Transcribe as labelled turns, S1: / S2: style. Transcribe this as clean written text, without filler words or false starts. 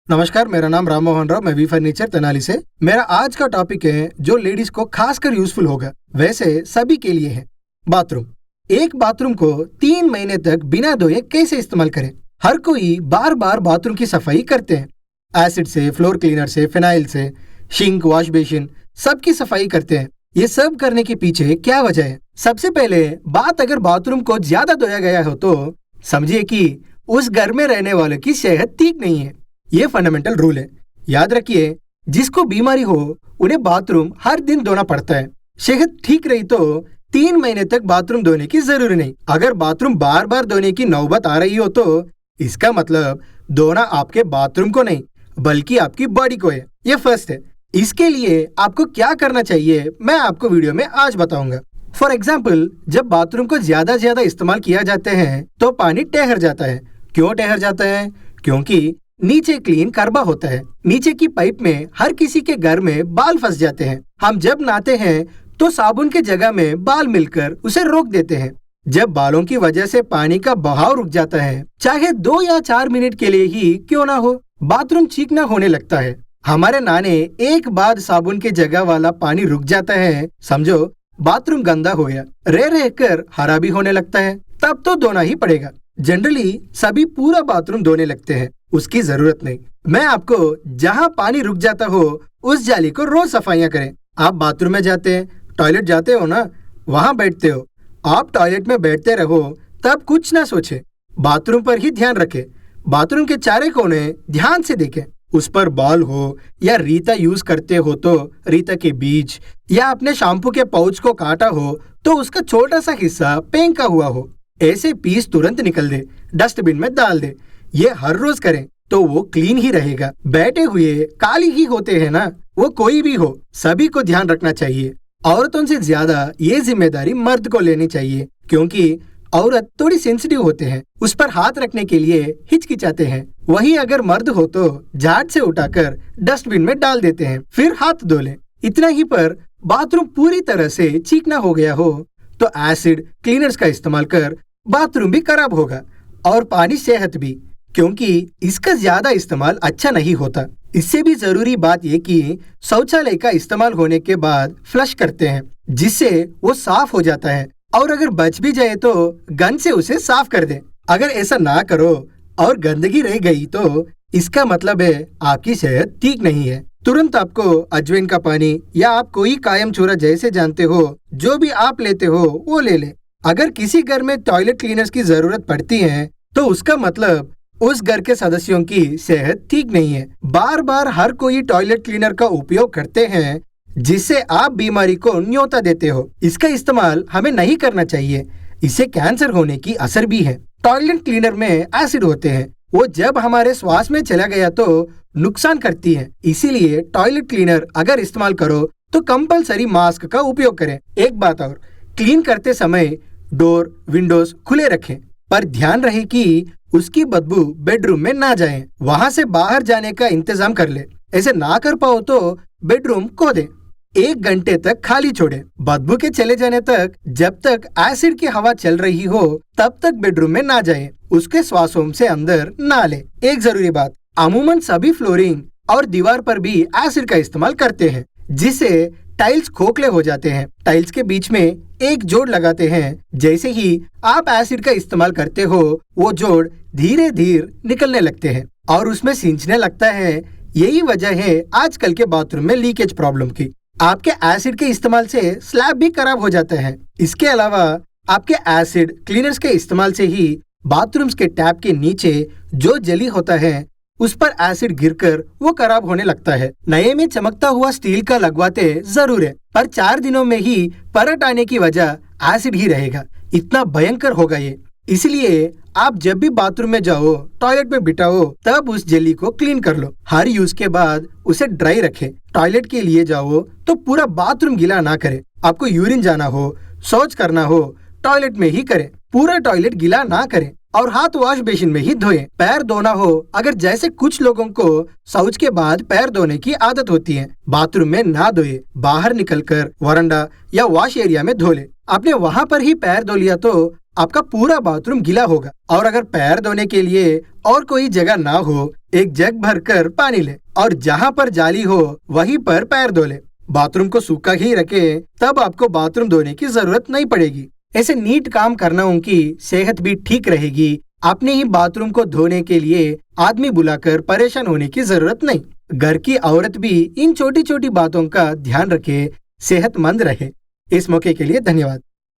S1: नमस्कार, मेरा नाम राम मोहन राव, मैं वी फर्नीचर तेनाली से। मेरा आज का टॉपिक है जो लेडीज को खासकर यूजफुल होगा, वैसे सभी के लिए है, बाथरूम। एक बाथरूम को 3 महीने तक बिना धोए कैसे इस्तेमाल करें। हर कोई बार बार बाथरूम की सफाई करते हैं, एसिड से, फ्लोर क्लीनर से, फिनाइल से, सिंक, वॉश बेसिन, सबकी सफाई करते हैं। ये सब करने के पीछे क्या वजह है? सबसे पहले बात, अगर बाथरूम को ज्यादा धोया गया हो तो समझिए कि उस घर में रहने वालों की सेहत ठीक नहीं है। ये फंडामेंटल रूल है, याद रखिए। जिसको बीमारी हो उन्हें बाथरूम हर दिन धोना पड़ता है। सेहत ठीक रही तो 3 महीने तक बाथरूम धोने की जरूरी नहीं। अगर बाथरूम बार बार धोने की नौबत आ रही हो तो इसका मतलब धोना आपके बाथरूम को नहीं बल्कि आपकी बॉडी को है। ये फर्स्ट है। इसके लिए आपको क्या करना चाहिए मैं आपको वीडियो में आज बताऊंगा। फॉर एग्जाम्पल, जब बाथरूम को ज्यादा इस्तेमाल किया जाते हैं तो पानी ठहर जाता है। क्यों ठहर जाता है? क्योंकि नीचे क्लीन करबा होता है। नीचे की पाइप में हर किसी के घर में बाल फंस जाते हैं। हम जब नहाते हैं तो साबुन के जगह में बाल मिलकर उसे रोक देते हैं। जब बालों की वजह से पानी का बहाव रुक जाता है, चाहे 2 या 4 मिनट के लिए ही क्यों ना हो, बाथरूम चिकना होने लगता है। हमारे नहाने एक बाद साबुन के जगह वाला पानी रुक जाता है, समझो बाथरूम गंदा हो गया। रह कर हरा भी होने लगता है, तब तो धोना ही पड़ेगा। जनरली सभी पूरा बाथरूम धोने लगते हैं, उसकी जरूरत नहीं। मैं आपको जहाँ पानी रुक जाता हो उस जाली को रोज सफाइयाँ करें। आप बाथरूम में जाते हैं, टॉयलेट जाते हो ना, वहाँ बैठते हो। आप टॉयलेट में बैठते रहो, तब कुछ ना सोचे, बाथरूम पर ही ध्यान रखें। बाथरूम के चारे कोने ध्यान से देखें। उस पर बाल हो या रीता यूज करते हो तो रीता के बीज, या अपने शैम्पू के पाउच को काटा हो तो उसका छोटा सा हिस्सा फेंका हुआ हो, ऐसे पीस तुरंत निकल दे, डस्टबिन में डाल दे। ये हर रोज करें तो वो क्लीन ही रहेगा। बैठे हुए काली ही होते हैं ना, वो कोई भी हो, सभी को ध्यान रखना चाहिए। औरतों से ज्यादा ये जिम्मेदारी मर्द को लेनी चाहिए, क्योंकि औरत थोड़ी सेंसिटिव होते हैं, उस पर हाथ रखने के लिए हिचकिचाते हैं। वही अगर मर्द हो तो झाट से उठाकर डस्टबिन में डाल देते हैं, फिर हाथ धो लें। इतना ही पर बाथरूम पूरी तरह से चिकना हो गया हो तो एसिड क्लीनर्स का इस्तेमाल कर बाथरूम भी खराब होगा और पानी सेहत भी, क्योंकि इसका ज्यादा इस्तेमाल अच्छा नहीं होता। इससे भी जरूरी बात यह कि शौचालय का इस्तेमाल होने के बाद फ्लश करते हैं, जिससे वो साफ हो जाता है। और अगर बच भी जाए तो गन से उसे साफ कर दें। अगर ऐसा ना करो और गंदगी रह गई तो इसका मतलब है आपकी सेहत ठीक नहीं है। तुरंत आपको अजवाइन का पानी या आप कोई कायम चूरा जैसे जानते हो, जो भी आप लेते हो वो ले लें। अगर किसी घर में टॉयलेट क्लीनर्स की जरूरत पड़ती है तो उसका मतलब उस घर के सदस्यों की सेहत ठीक नहीं है। बार बार हर कोई टॉयलेट क्लीनर का उपयोग करते हैं, जिससे आप बीमारी को न्योता देते हो। इसका इस्तेमाल हमें नहीं करना चाहिए, इससे कैंसर होने की असर भी है। टॉयलेट क्लीनर में एसिड होते हैं, वो जब हमारे श्वास में चला गया तो नुकसान करती है। इसीलिए टॉयलेट क्लीनर अगर इस्तेमाल करो तो कंपलसरी मास्क का उपयोग करें। एक बात और, क्लीन करते समय डोर विंडोज खुले रखें, पर ध्यान रहे कि उसकी बदबू बेडरूम में ना जाए। वहाँ से बाहर जाने का इंतजाम कर ले। ऐसे ना कर पाओ तो बेडरूम खो दे, 1 घंटे तक खाली छोड़े, बदबू के चले जाने तक। जब तक एसिड की हवा चल रही हो तब तक बेडरूम में ना जाए, उसके श्वासों से अंदर ना ले। एक जरूरी बात, अमूमन सभी फ्लोरिंग और दीवार पर भी एसिड का इस्तेमाल करते हैं, जिससे टाइल्स खोखले हो जाते हैं। टाइल्स के बीच में एक जोड़ लगाते हैं, जैसे ही आप एसिड का इस्तेमाल करते हो वो जोड़ धीरे धीरे निकलने लगते हैं और उसमें सींचने लगता है। यही वजह है आजकल के बाथरूम में लीकेज प्रॉब्लम की। आपके एसिड के इस्तेमाल से स्लैब भी खराब हो जाता है। इसके अलावा आपके एसिड क्लीनर्स के इस्तेमाल से ही बाथरूम्स के टैप के नीचे जो जली होता है उस पर एसिड गिरकर वो खराब होने लगता है। नए में चमकता हुआ स्टील का लगवाते जरूर है, पर 4 दिनों में ही परत आने की वजह एसिड ही रहेगा। इतना भयंकर होगा ये। इसलिए आप जब भी बाथरूम में जाओ, टॉयलेट में बिठाओ, तब उस जेली को क्लीन कर लो। हर यूज के बाद उसे ड्राई रखें। टॉयलेट के लिए जाओ तो पूरा बाथरूम गीला ना करें। आपको यूरिन जाना हो, शौच करना हो, टॉयलेट में ही करें। पूरा टॉयलेट गीला ना करें और हाथ वॉश बेसिन में ही धोएं। पैर धोना हो, अगर जैसे कुछ लोगों को शौच के बाद पैर धोने की आदत होती है, बाथरूम में ना धोए, बाहर निकलकर वरांडा या वॉश एरिया में धो ले। आपने वहाँ पर ही पैर धो लिया तो आपका पूरा बाथरूम गीला होगा। और अगर पैर धोने के लिए और कोई जगह ना हो, एक जग भरकर पानी ले और जहाँ पर जाली हो वहीं पर पैर धो ले। बाथरूम को सूखा ही रखें, तब आपको बाथरूम धोने की जरूरत नहीं पड़ेगी। ऐसे नीट काम करना उनकी सेहत भी ठीक रहेगी। अपने ही बाथरूम को धोने के लिए आदमी बुलाकर परेशान होने की जरूरत नहीं। घर की औरत भी इन छोटी छोटी बातों का ध्यान रखे, सेहतमंद रहे। इस मौके के लिए धन्यवाद।